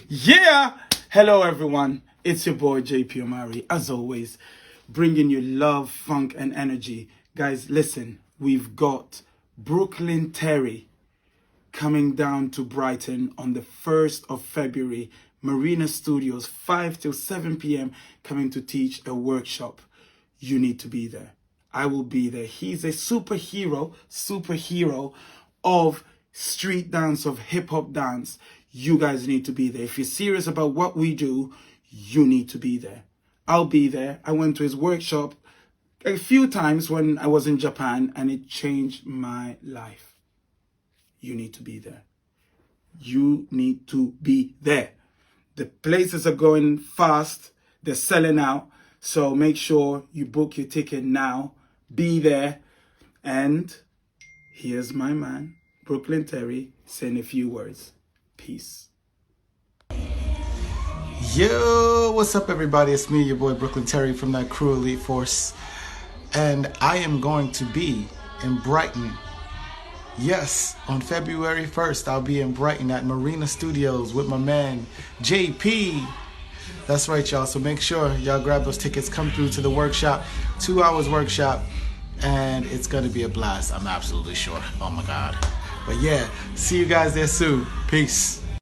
Yeah! Hello, everyone. It's your boy, JP Omari, as always, bringing you love, funk, and energy. Guys, listen, we've got Brooklyn Terry coming down to Brighton on the 1st of February. Marina Studios, 5 till 7 p.m., coming to teach a workshop. You need to be there. I will be there. He's a superhero of street dance, of hip-hop dance. You guys need to be there. If you're serious about what we do, you need to be there. I'll be there. I went to his workshop a few times when I was in Japan, and it changed my life. You need to be there. You need to be there. The places are going fast. They're selling out. So make sure you book your ticket now. Be there. And here's my man, Brooklyn Terry, saying a few words. Peace. Yo, what's up, everybody? It's me, your boy Brooklyn Terry from that Crew Elite Force. And I am going to be in Brighton. Yes, on February 1st, I'll be in Brighton at Marina Studios with my man, JP. That's right, y'all. So make sure y'all grab those tickets. Come through to the workshop. 2 hours workshop. And it's going to be a blast. I'm absolutely sure. Oh, my God. But yeah, see you guys there soon. Peace.